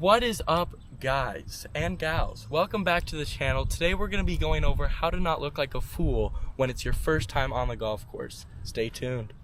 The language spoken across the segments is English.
What is up, guys and gals? Welcome back to the channel. Today we're going to be going over how to not look like a fool when it's your first time on the golf course. Stay tuned.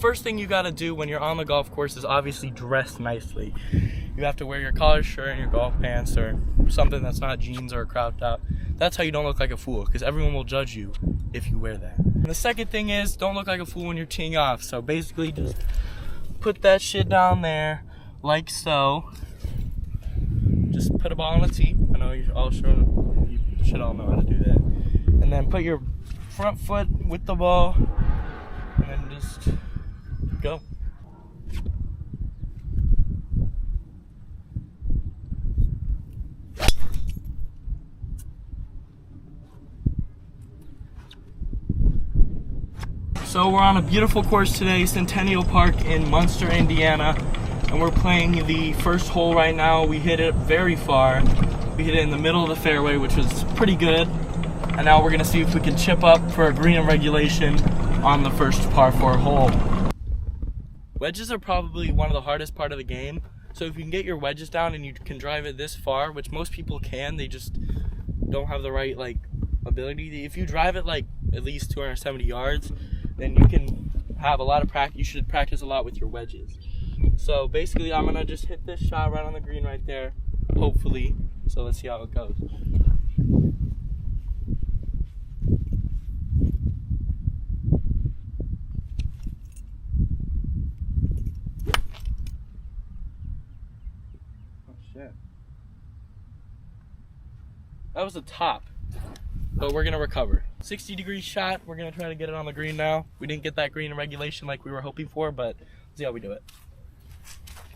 First thing you got to do when you're on the golf course is obviously dress nicely. You have to wear your collared shirt and your golf pants or something that's not jeans or a crop top. That's how you don't look like a fool, because everyone will judge you if you wear that. And the second thing is, don't look like a fool when you're teeing off. So basically just put that shit down there like so. Just put a ball on a tee. I know you should all know how to do that. And then put your front foot with the ball and then just go. So we're on a beautiful course today, Centennial Park in Munster, Indiana, and we're playing the first hole right now. We hit it very far. We hit it in the middle of the fairway, which was pretty good. And now we're gonna see if we can chip up for a green in regulation on the first par 4 hole. Wedges are probably one of the hardest part of the game. So if you can get your wedges down and you can drive it this far, which most people can, they just don't have the right ability. If you drive it at least 270 yards, then you can have a lot of practice. You should practice a lot with your wedges. So basically I'm gonna just hit this shot right on the green right there, hopefully. So let's see how it goes. Oh shit. That was a top, but we're gonna recover. 60-degree shot. We're gonna try to get it on the green now. We didn't get that green in regulation like we were hoping for, but let's see how we do it.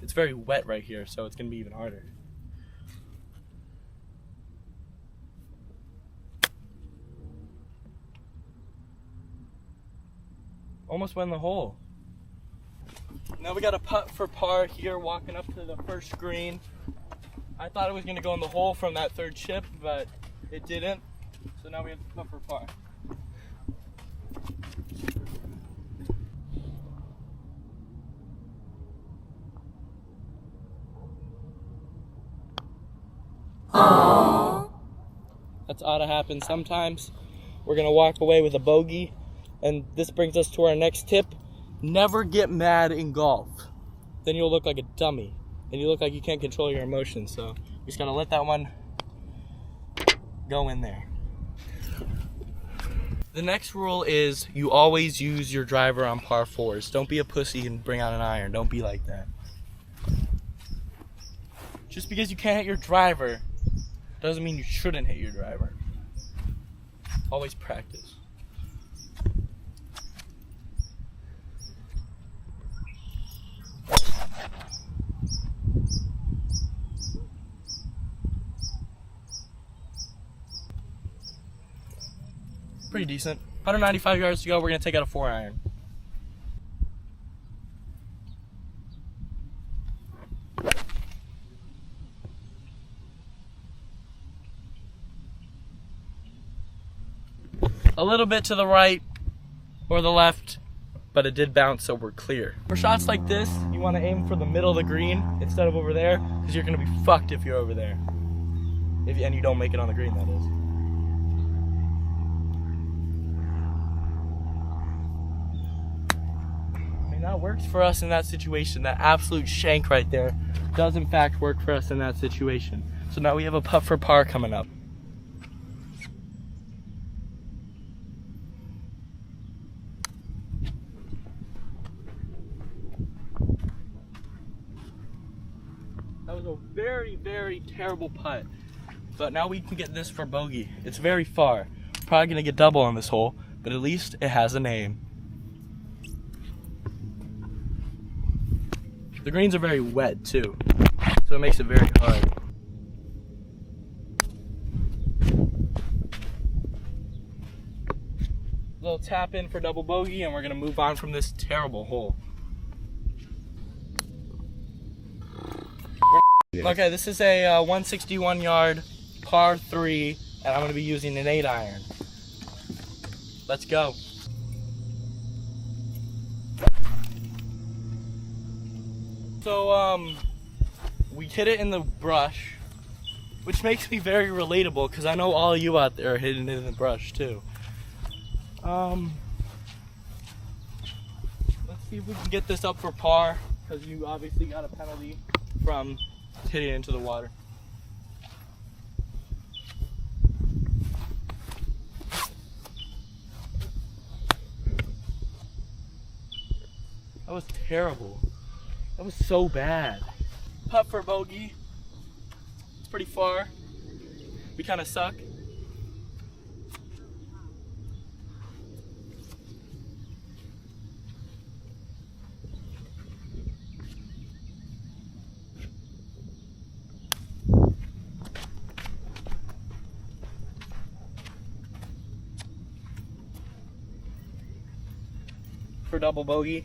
It's very wet right here, so it's gonna be even harder. Almost went in the hole. Now we got a putt for par here, walking up to the first green. I thought it was gonna go in the hole from that third chip, but it didn't. So now we have to putt for par. Aww. That's ought to happen sometimes. We're gonna walk away with a bogey, and this brings us to our next tip. Never get mad in golf. Then you'll look like a dummy, and you look like you can't control your emotions. So you just gotta let that one go in there. The next rule is you always use your driver on par 4s. Don't be a pussy and bring out an iron. Don't be like that. Just because you can't hit your driver doesn't mean you shouldn't hit your driver. Always practice. Pretty decent. 195 yards to go. We're gonna take out a 4-iron. A little bit to the right or the left, but it did bounce, so we're clear. For shots like this, you want to aim for the middle of the green instead of over there, because you're gonna be fucked if you're over there. And you don't make it on the green, that is. That works for us in that situation. That absolute shank right there does in fact work for us in that situation. So now we have a putt for par coming up. That was a very, very terrible putt. But now we can get this for bogey. It's very far. Probably gonna get double on this hole, but at least it has a name. The greens are very wet too, so it makes it very hard. Little tap in for double bogey, and we're gonna move on from this terrible hole. Okay, this is a 161 yard par 3, and I'm gonna be using an 8-iron. Let's go. So, we hit it in the brush, which makes me very relatable because I know all of you out there are hitting it in the brush too. Let's see if we can get this up for par because you obviously got a penalty from hitting it into the water. That was terrible. That was so bad. Putt for bogey. It's pretty far. We kind of suck. For double bogey.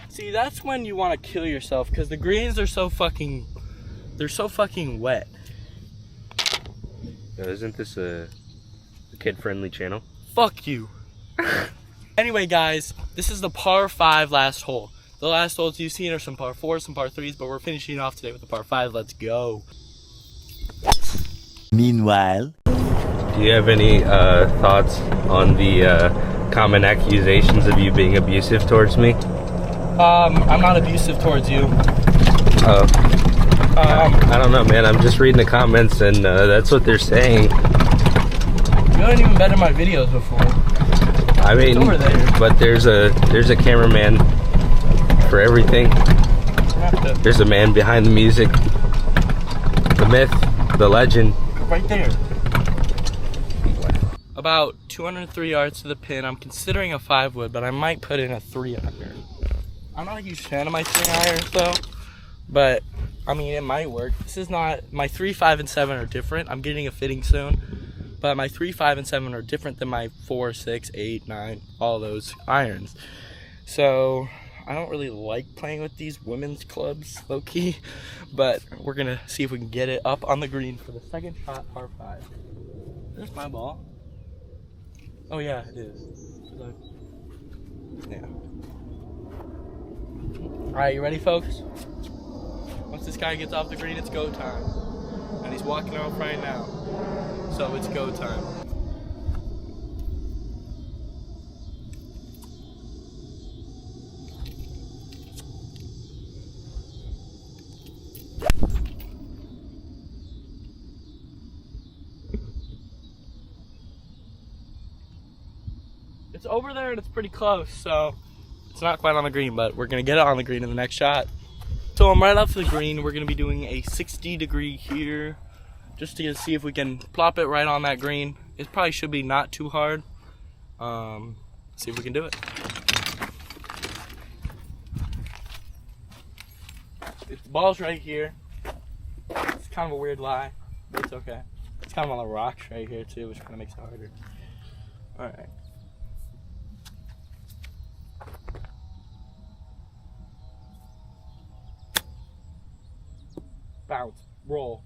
See, that's when you want to kill yourself because the greens are so fucking, they're so fucking wet. Isn't this a kid-friendly channel? Fuck you. Anyway, guys, this is the par 5 last hole. The last holes you've seen are some par 4s, some par 3s, but we're finishing off today with the par 5. Let's go. Meanwhile, Do you have any thoughts on the common accusations of you being abusive towards me? I'm not abusive towards you. I don't know, man. I'm just reading the comments, and that's what they're saying. You haven't even been in my videos before. I mean, over there. But there's a cameraman for everything. There's a man behind the music, the myth, the legend. Right there. About 203 yards to the pin. I'm considering a 5-wood, but I might put in a 3-iron. I'm not a huge fan of my 3-irons though, but I mean it might work. This is not, my 3, 5, and 7 are different. I'm getting a fitting soon, but my 3, 5, and 7 are different than my 4, 6, 8, 9, all those irons. So I don't really like playing with these women's clubs, low key, but we're gonna see if we can get it up on the green for the second shot, par 5. There's my ball. Oh yeah, it is. Yeah. Alright, you ready, folks? Once this guy gets off the green, it's go time. And he's walking off right now. So it's go time. It's over there and it's pretty close, so it's not quite on the green, but we're gonna get it on the green in the next shot. So I'm right off the green. We're gonna be doing a 60-degree here, just to see if we can plop it right on that green. It probably should be not too hard. See if we can do it. The ball's right here. It's kind of a weird lie, but it's okay. It's kind of on the rocks right here too, which kind of makes it harder. All right. Bounce, roll.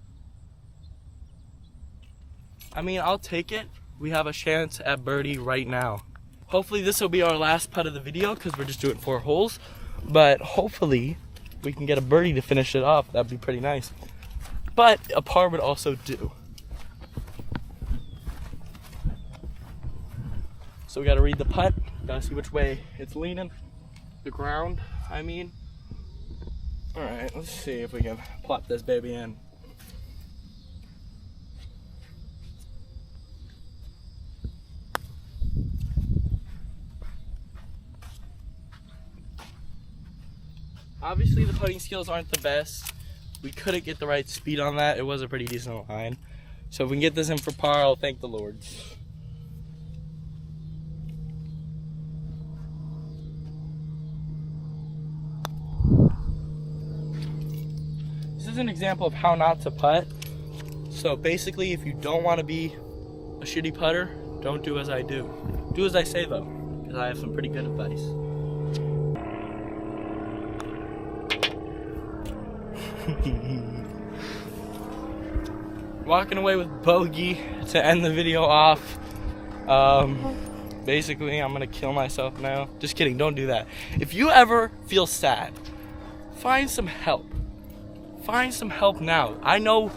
I mean, I'll take it. We have a chance at birdie right now. Hopefully this will be our last putt of the video because we're just doing 4 holes. But hopefully we can get a birdie to finish it off. That'd be pretty nice. But a par would also do. So we gotta read the putt. Gotta see which way it's leaning. The ground, I mean. Alright, let's see if we can plop this baby in. Obviously the putting skills aren't the best. We couldn't get the right speed on that. It was a pretty decent line. So if we can get this in for par, I'll thank the Lords. This is an example of how not to putt. So basically, if you don't want to be a shitty putter, don't do as I do. Do as I say though, because I have some pretty good advice. Walking away with bogey to end the video off. basically I'm gonna kill myself now. Just kidding, don't do that. If you ever feel sad, find some help. Find some help now. I know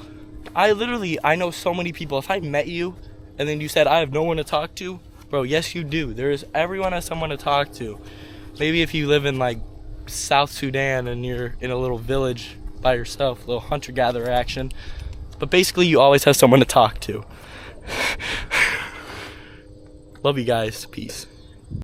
so many people. If I met you and then you said I have no one to talk to, bro, yes you do. Everyone has someone to talk to. Maybe if you live in like South Sudan and you're in a little village by yourself, a little hunter-gatherer action. But basically you always have someone to talk to. Love you guys. Peace.